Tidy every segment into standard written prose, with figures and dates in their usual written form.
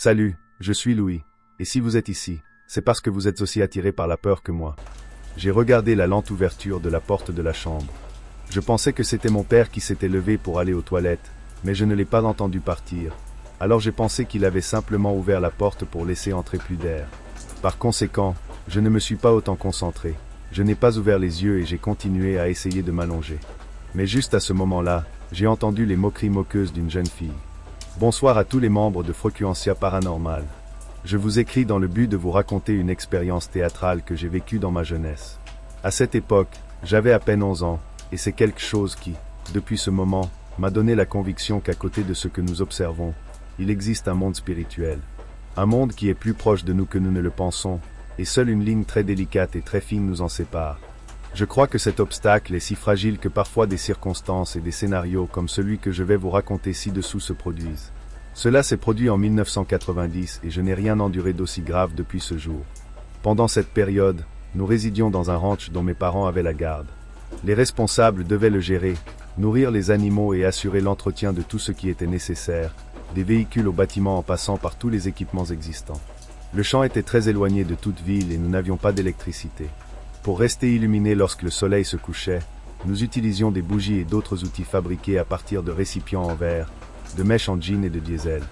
Salut, je suis Louis. Et si vous êtes ici, c'est parce que vous êtes aussi attiré par la peur que moi. J'ai regardé la lente ouverture de la porte de la chambre. Je pensais que c'était mon père qui s'était levé pour aller aux toilettes, mais je ne l'ai pas entendu partir. Alors j'ai pensé qu'il avait simplement ouvert la porte pour laisser entrer plus d'air. Par conséquent, je ne me suis pas autant concentré. Je n'ai pas ouvert les yeux et j'ai continué à essayer de m'allonger. Mais juste à ce moment-là, j'ai entendu les moqueries moqueuses d'une jeune fille. Bonsoir à tous les membres de Frequentia Paranormal. Je vous écris dans le but de vous raconter une expérience théâtrale que j'ai vécue dans ma jeunesse. À cette époque, j'avais à peine 11 ans, et c'est quelque chose qui, depuis ce moment, m'a donné la conviction qu'à côté de ce que nous observons, il existe un monde spirituel. Un monde qui est plus proche de nous que nous ne le pensons, et seule une ligne très délicate et très fine nous en sépare. Je crois que cet obstacle est si fragile que parfois des circonstances et des scénarios comme celui que je vais vous raconter ci-dessous se produisent. Cela s'est produit en 1990 et je n'ai rien enduré d'aussi grave depuis ce jour. Pendant cette période, nous résidions dans un ranch dont mes parents avaient la garde. Les responsables devaient le gérer, nourrir les animaux et assurer l'entretien de tout ce qui était nécessaire, des véhicules au bâtiment en passant par tous les équipements existants. Le champ était très éloigné de toute ville et nous n'avions pas d'électricité. Pour rester illuminés lorsque le soleil se couchait, nous utilisions des bougies et d'autres outils fabriqués à partir de récipients en verre, de mèches en jean et de diesel.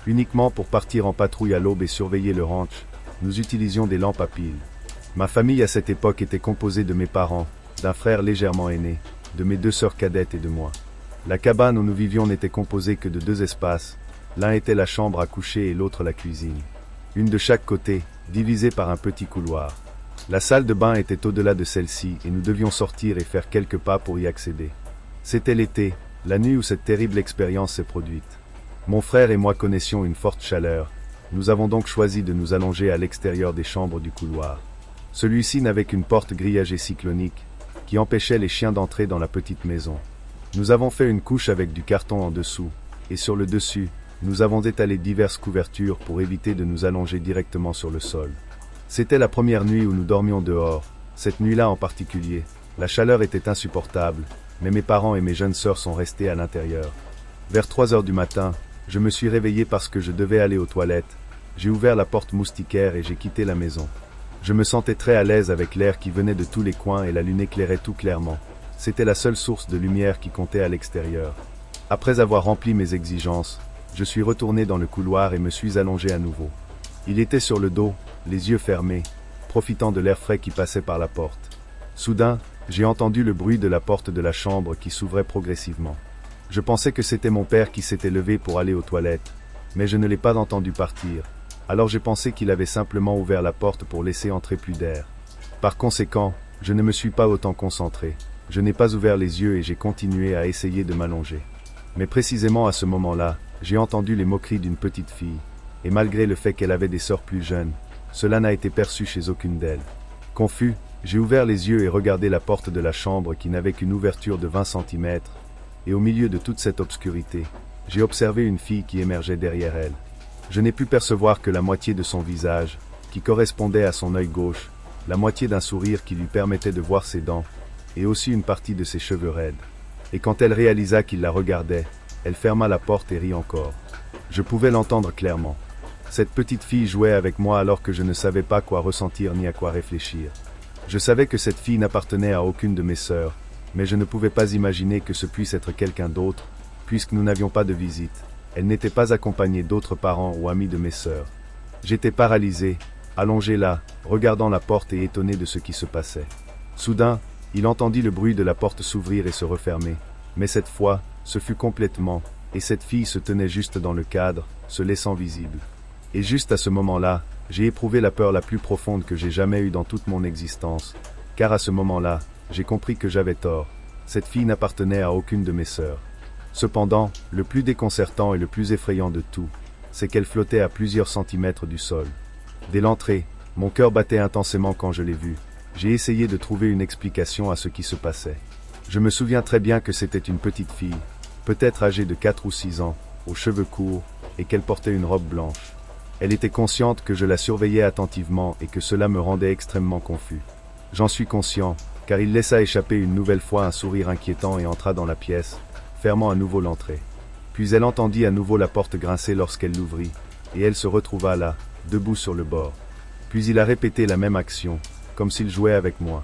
Uniquement pour partir en patrouille à l'aube et surveiller le ranch, nous utilisions des lampes à piles. Ma famille à cette époque était composée de mes parents, d'un frère légèrement aîné, de mes 2 sœurs cadettes et de moi. La cabane où nous vivions n'était composée que de 2 espaces, l'un était la chambre à coucher et l'autre la cuisine. Une de chaque côté, divisée par un petit couloir. La salle de bain était au-delà de celle-ci et nous devions sortir et faire quelques pas pour y accéder. C'était l'été, la nuit où cette terrible expérience s'est produite. Mon frère et moi connaissions une forte chaleur. Nous avons donc choisi de nous allonger à l'extérieur des chambres du couloir. Celui-ci n'avait qu'une porte grillagée cyclonique, qui empêchait les chiens d'entrer dans la petite maison. Nous avons fait une couche avec du carton en dessous, et sur le dessus, nous avons étalé diverses couvertures pour éviter de nous allonger directement sur le sol. C'était la première nuit où nous dormions dehors. Cette nuit-là en particulier, la chaleur était insupportable, mais mes parents et mes jeunes sœurs sont restés à l'intérieur. Vers 3 heures du matin, je me suis réveillé parce que je devais aller aux toilettes. J'ai ouvert la porte moustiquaire et j'ai quitté la maison. Je me sentais très à l'aise avec l'air qui venait de tous les coins et la lune éclairait tout clairement. C'était la seule source de lumière qui comptait à l'extérieur. Après avoir rempli mes exigences, je suis retourné dans le couloir et me suis allongé à nouveau. Il était sur le dos, les yeux fermés, profitant de l'air frais qui passait par la porte. Soudain, j'ai entendu le bruit de la porte de la chambre qui s'ouvrait progressivement. Je pensais que c'était mon père qui s'était levé pour aller aux toilettes, mais je ne l'ai pas entendu partir. Alors j'ai pensé qu'il avait simplement ouvert la porte pour laisser entrer plus d'air. Par conséquent, je ne me suis pas autant concentré. Je n'ai pas ouvert les yeux et j'ai continué à essayer de m'allonger. Mais précisément à ce moment-là, j'ai entendu les moqueries d'une petite fille, et malgré le fait qu'elle avait des sœurs plus jeunes, cela n'a été perçu chez aucune d'elles. Confus, j'ai ouvert les yeux et regardé la porte de la chambre qui n'avait qu'une ouverture de 20 cm, et au milieu de toute cette obscurité, j'ai observé une fille qui émergeait derrière elle. Je n'ai pu percevoir que la moitié de son visage, qui correspondait à son œil gauche, la moitié d'un sourire qui lui permettait de voir ses dents, et aussi une partie de ses cheveux raides. Et quand elle réalisa qu'il la regardait, elle ferma la porte et rit encore. Je pouvais l'entendre clairement. Cette petite fille jouait avec moi alors que je ne savais pas quoi ressentir ni à quoi réfléchir. Je savais que cette fille n'appartenait à aucune de mes sœurs, mais je ne pouvais pas imaginer que ce puisse être quelqu'un d'autre, puisque nous n'avions pas de visite. Elle n'était pas accompagnée d'autres parents ou amis de mes sœurs. J'étais paralysé, allongé là, regardant la porte et étonné de ce qui se passait. Soudain, il entendit le bruit de la porte s'ouvrir et se refermer, mais cette fois, ce fut complètement, et cette fille se tenait juste dans le cadre, se laissant visible. Et juste à ce moment-là, j'ai éprouvé la peur la plus profonde que j'ai jamais eue dans toute mon existence, car à ce moment-là, j'ai compris que j'avais tort. Cette fille n'appartenait à aucune de mes sœurs. Cependant, le plus déconcertant et le plus effrayant de tout, c'est qu'elle flottait à plusieurs centimètres du sol. Dès l'entrée, mon cœur battait intensément quand je l'ai vue. J'ai essayé de trouver une explication à ce qui se passait. Je me souviens très bien que c'était une petite fille, peut-être âgée de 4 ou 6 ans, aux cheveux courts, et qu'elle portait une robe blanche. Elle était consciente que je la surveillais attentivement et que cela me rendait extrêmement confus. J'en suis conscient, car il laissa échapper une nouvelle fois un sourire inquiétant et entra dans la pièce, fermant à nouveau l'entrée. Puis elle entendit à nouveau la porte grincer lorsqu'elle l'ouvrit, et elle se retrouva là, debout sur le bord. Puis il a répété la même action, comme s'il jouait avec moi.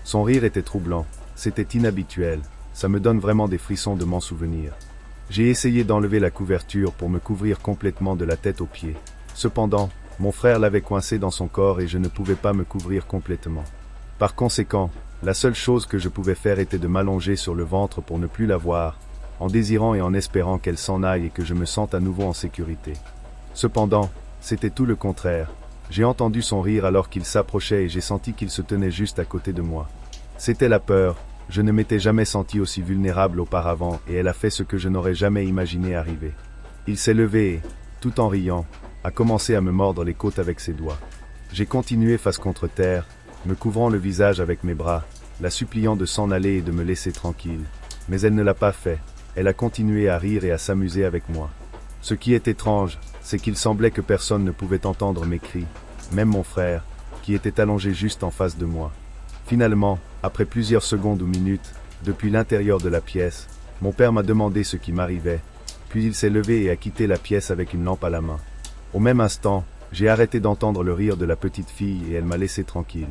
Son rire était troublant, c'était inhabituel, ça me donne vraiment des frissons de m'en souvenir. J'ai essayé d'enlever la couverture pour me couvrir complètement de la tête aux pieds. Cependant, mon frère l'avait coincé dans son corps et je ne pouvais pas me couvrir complètement. Par conséquent, la seule chose que je pouvais faire était de m'allonger sur le ventre pour ne plus la voir, en désirant et en espérant qu'elle s'en aille et que je me sente à nouveau en sécurité. Cependant, c'était tout le contraire. J'ai entendu son rire alors qu'il s'approchait et j'ai senti qu'il se tenait juste à côté de moi. C'était la peur, je ne m'étais jamais senti aussi vulnérable auparavant et elle a fait ce que je n'aurais jamais imaginé arriver. Il s'est levé et, tout en riant, a commencé à me mordre les côtes avec ses doigts. J'ai continué face contre terre, me couvrant le visage avec mes bras, la suppliant de s'en aller et de me laisser tranquille. Mais elle ne l'a pas fait, elle a continué à rire et à s'amuser avec moi. Ce qui est étrange, c'est qu'il semblait que personne ne pouvait entendre mes cris, même mon frère, qui était allongé juste en face de moi. Finalement, après plusieurs secondes ou minutes, depuis l'intérieur de la pièce, mon père m'a demandé ce qui m'arrivait, puis il s'est levé et a quitté la pièce avec une lampe à la main. Au même instant, j'ai arrêté d'entendre le rire de la petite fille et elle m'a laissé tranquille.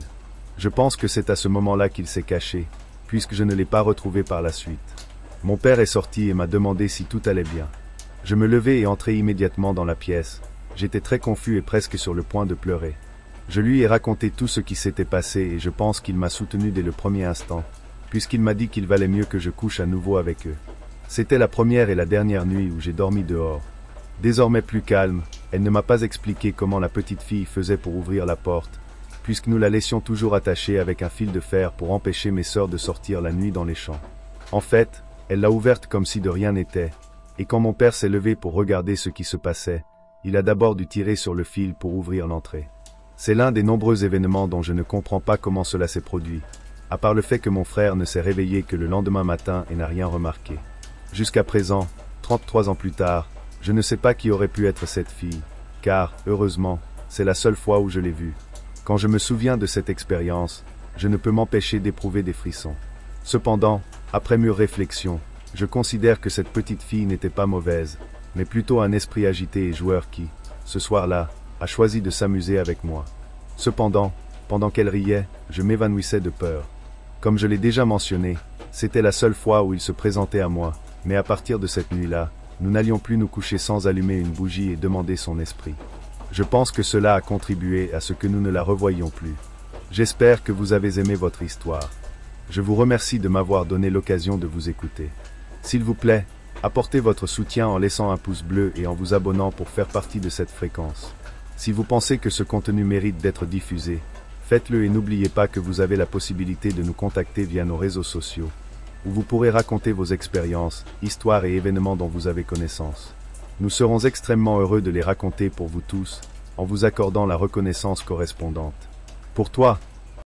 Je pense que c'est à ce moment-là qu'il s'est caché, puisque je ne l'ai pas retrouvé par la suite. Mon père est sorti et m'a demandé si tout allait bien. Je me levai et entrai immédiatement dans la pièce. J'étais très confus et presque sur le point de pleurer. Je lui ai raconté tout ce qui s'était passé et je pense qu'il m'a soutenu dès le premier instant, puisqu'il m'a dit qu'il valait mieux que je couche à nouveau avec eux. C'était la première et la dernière nuit où j'ai dormi dehors. Désormais plus calme, elle ne m'a pas expliqué comment la petite fille faisait pour ouvrir la porte, puisque nous la laissions toujours attachée avec un fil de fer pour empêcher mes sœurs de sortir la nuit dans les champs. En fait, elle l'a ouverte comme si de rien n'était, et quand mon père s'est levé pour regarder ce qui se passait, il a d'abord dû tirer sur le fil pour ouvrir l'entrée. C'est l'un des nombreux événements dont je ne comprends pas comment cela s'est produit, à part le fait que mon frère ne s'est réveillé que le lendemain matin et n'a rien remarqué. Jusqu'à présent, 33 ans plus tard, je ne sais pas qui aurait pu être cette fille, car, heureusement, c'est la seule fois où je l'ai vue. Quand je me souviens de cette expérience, je ne peux m'empêcher d'éprouver des frissons. Cependant, après mûre réflexion, je considère que cette petite fille n'était pas mauvaise, mais plutôt un esprit agité et joueur qui, ce soir-là, a choisi de s'amuser avec moi. Cependant, pendant qu'elle riait, je m'évanouissais de peur. Comme je l'ai déjà mentionné, c'était la seule fois où il se présentait à moi, mais à partir de cette nuit-là, nous n'allions plus nous coucher sans allumer une bougie et demander son esprit. Je pense que cela a contribué à ce que nous ne la revoyions plus. J'espère que vous avez aimé votre histoire. Je vous remercie de m'avoir donné l'occasion de vous écouter. S'il vous plaît, apportez votre soutien en laissant un pouce bleu et en vous abonnant pour faire partie de cette fréquence. Si vous pensez que ce contenu mérite d'être diffusé, faites-le et n'oubliez pas que vous avez la possibilité de nous contacter via nos réseaux sociaux, où vous pourrez raconter vos expériences, histoires et événements dont vous avez connaissance. Nous serons extrêmement heureux de les raconter pour vous tous, en vous accordant la reconnaissance correspondante. Pour toi,